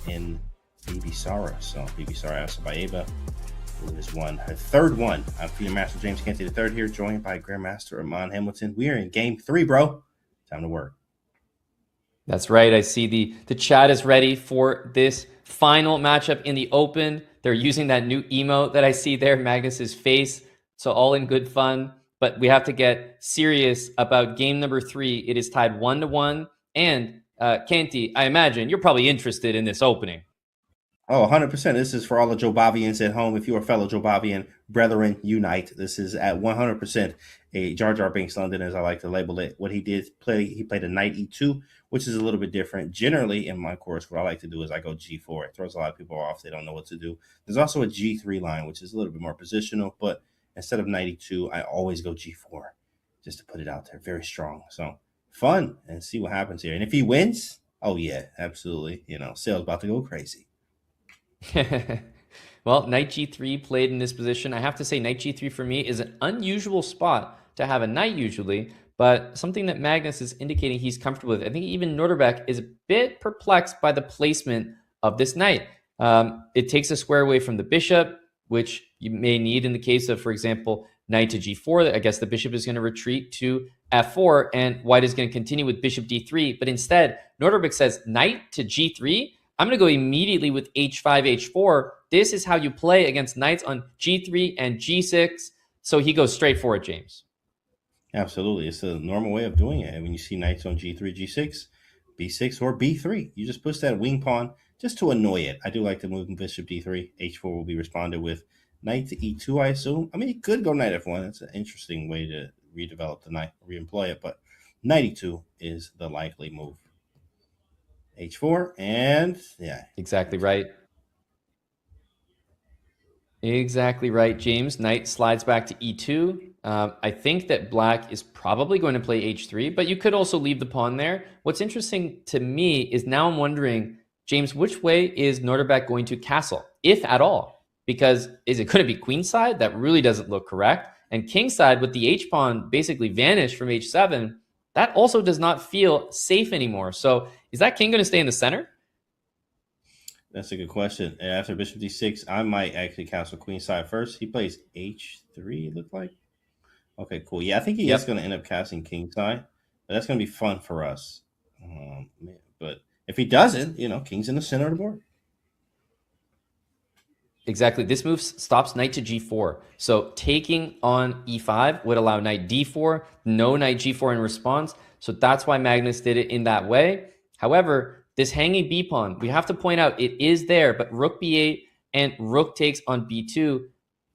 in Bibisara. So Bibisara Asabayeva, who has won her third one. I'm FIDE Master James Canty III here, joined by Grandmaster Amon Hamilton. We are in game 3, bro. Time to work. That's right. I see the chat is ready for this final matchup in the Open. They're using that new emote that I see there, Magnus's face. So all in good fun. But we have to get serious about game number 3. It is tied 1-1. And Canty, I imagine you're probably interested in this opening. Oh, 100%. This is for all the Jobavians at home. If you're a fellow Jobavian, brethren, unite. This is at 100% a Jar Jar Binks London, as I like to label it. What he did play, he played a knight e2, which is a little bit different. Generally, in my course, what I like to do is I go g4. It throws a lot of people off. They don't know what to do. There's also a g3 line, which is a little bit more positional, but instead of knight e2, I always go g4, just to put it out there. Very strong. So fun, and see what happens here. And if he wins, oh yeah, absolutely. You know, sale's about to go crazy. Well, knight g3 played in this position. I have to say knight g3 for me is an unusual spot to have a knight usually, but something that Magnus is indicating he's comfortable with. I think even Nodirbek is a bit perplexed by the placement of this knight. It takes a square away from the bishop, which you may need in the case of, for example, knight to g4. I guess the bishop is going to retreat to f4, and white is going to continue with bishop d3. But instead, Nodirbek says knight to g3. I'm going to go immediately with h5, h4. This is how you play against knights on g3 and g6. So he goes straight for it, James. Absolutely. It's a normal way of doing it. And when you see knights on g3, g6, b6, or b3, you just push that wing pawn just to annoy it. I do like to move bishop d3. h4 will be responded with knight to e2, I assume. I mean, he could go knight f1. That's an interesting way to redevelop the knight, re-employ it. But knight e2 is the likely move. h4, and yeah. Exactly right. Exactly right, James. Knight slides back to e2. I think that black is probably going to play h3, but you could also leave the pawn there. What's interesting to me is now I'm wondering, James, which way is Nodirbek going to castle, if at all? Because is it going to be queenside? That really doesn't look correct. And kingside, with the h-pawn basically vanished from h7, that also does not feel safe anymore. So is that king going to stay in the center? That's a good question. After bishop d6, I might actually castle queenside first. He plays h3, it looked like. Okay, cool. Yeah, I think he is going to end up casting kingside. But that's going to be fun for us. But if he doesn't, you know, king's in the center of the board. Exactly. This move stops knight to g4. So taking on e5 would allow knight d4, no knight g4 in response. So that's why Magnus did it in that way. However, this hanging b pawn, we have to point out it is there, but rook b8 and rook takes on b2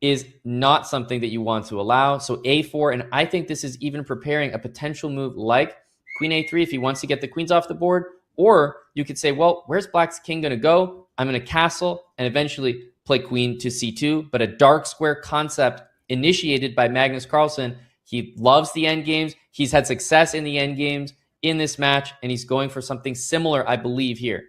is not something that you want to allow. So a4, and I think this is even preparing a potential move like queen a3 if he wants to get the queens off the board. Or you could say, well, where's black's king going to go? I'm going to castle and eventually play queen to c2, but a dark square concept initiated by Magnus Carlsen. He loves the endgames. He's had success in the endgames in this match, and he's going for something similar, I believe, here.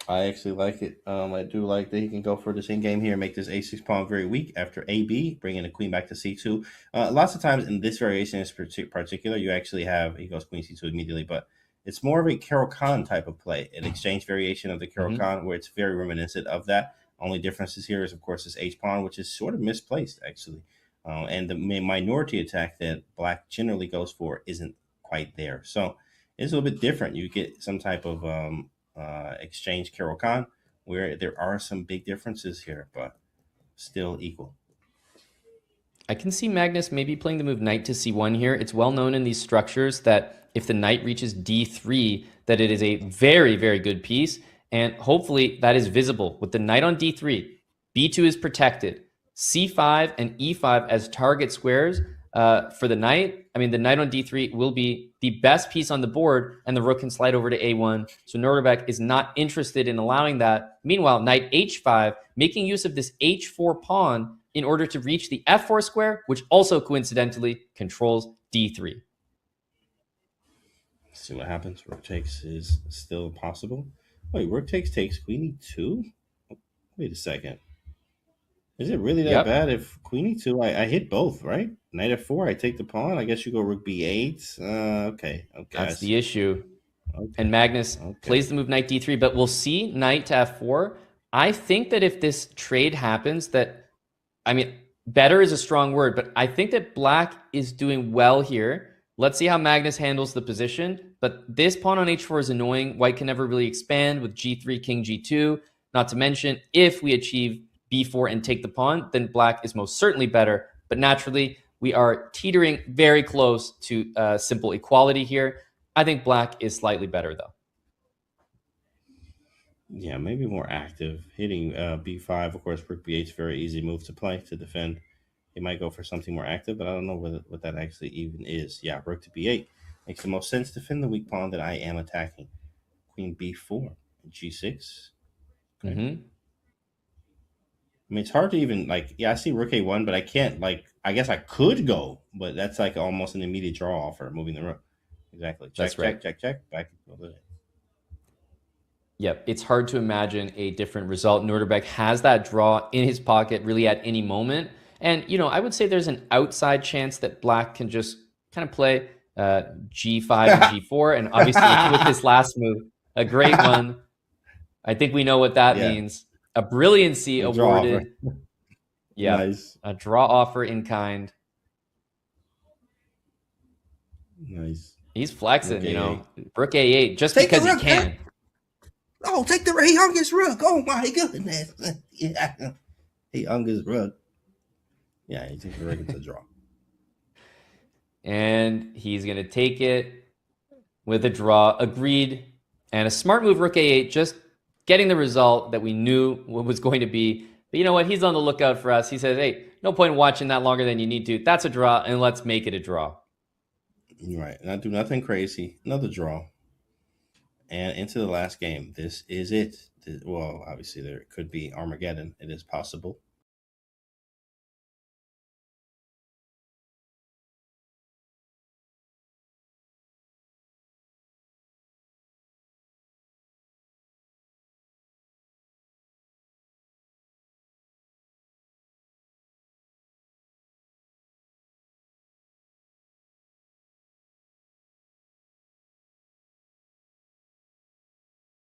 I actually like it. I do like that he can go for this in-game here and make this a6 pawn very weak after ab, bringing the queen back to c2. Lots of times in this variation in particular, you actually have, he goes queen c2 immediately, but it's more of a Carol-Khan type of play, an exchange variation of the Carol-Khan, where it's very reminiscent of that. Only differences here is, of course, this h-pawn, which is sort of misplaced, actually. And the minority attack that black generally goes for isn't quite there. So it's a little bit different. You get some type of exchange Carol-Khan, where there are some big differences here, but still equal. I can see Magnus maybe playing the move knight to c1 here. It's well known in these structures that if the knight reaches d3, that it is a very, very good piece. And hopefully that is visible with the knight on d3. b2 is protected. c5 and e5 as target squares for the knight. I mean, the knight on d3 will be the best piece on the board, and the rook can slide over to a1. So Nodirbek is not interested in allowing that. Meanwhile, knight h5, making use of this h4 pawn in order to reach the f4 square, which also coincidentally controls d3. Let's see what happens. Rook takes is still possible. Wait, rook takes queen e2? Wait a second. Is it really that bad if queen e2? I hit both, right? Knight f4, I take the pawn. I guess you go rook b8. Okay. That's the issue. and Magnus plays the move knight d3, but we'll see knight to f4. I think that if this trade happens, that, I mean, better is a strong word, but I think that black is doing well here. Let's see how Magnus handles the position. But this pawn on h4 is annoying. White can never really expand with g3, king g2. Not to mention, if we achieve b4 and take the pawn, then black is most certainly better. But naturally, we are teetering very close to simple equality here. I think black is slightly better, though. Yeah, maybe more active. Hitting b5, of course, rook b8 is a very easy move to play to defend. He might go for something more active, but I don't know what that actually even is. Yeah, rook to b8 makes the most sense to defend the weak pawn that I am attacking. Queen b4, g6. Okay. Mm-hmm. I mean, it's hard to even, like, yeah, I see rook a1, but I can't, like, I guess I could go, but that's like almost an immediate draw offer, moving the rook. Exactly. Check, That's right. check. Back. Yep, it's hard to imagine a different result. Nodirbek has that draw in his pocket really at any moment. And, you know, I would say there's an outside chance that black can just kind of play g5 and g4. And obviously with this last move, a great one. I think we know what that means. A brilliancy awarded. Yeah, nice. A draw offer in kind. Nice. He's flexing, rook, you know. Rook a8 just take because he can. Oh, take the he hung his rook. Oh my goodness. Yeah. He hung his rook. Yeah, he took the rook to draw. And he's gonna take it with a draw. Agreed. And a smart move, rook a8, just getting the result that we knew what was going to be. But you know what? He's on the lookout for us. He says, hey, no point in watching that longer than you need to. That's a draw, and let's make it a draw. Right. Not do nothing crazy. Another draw. And into the last game. This is it. Well, obviously, there could be Armageddon. It is possible.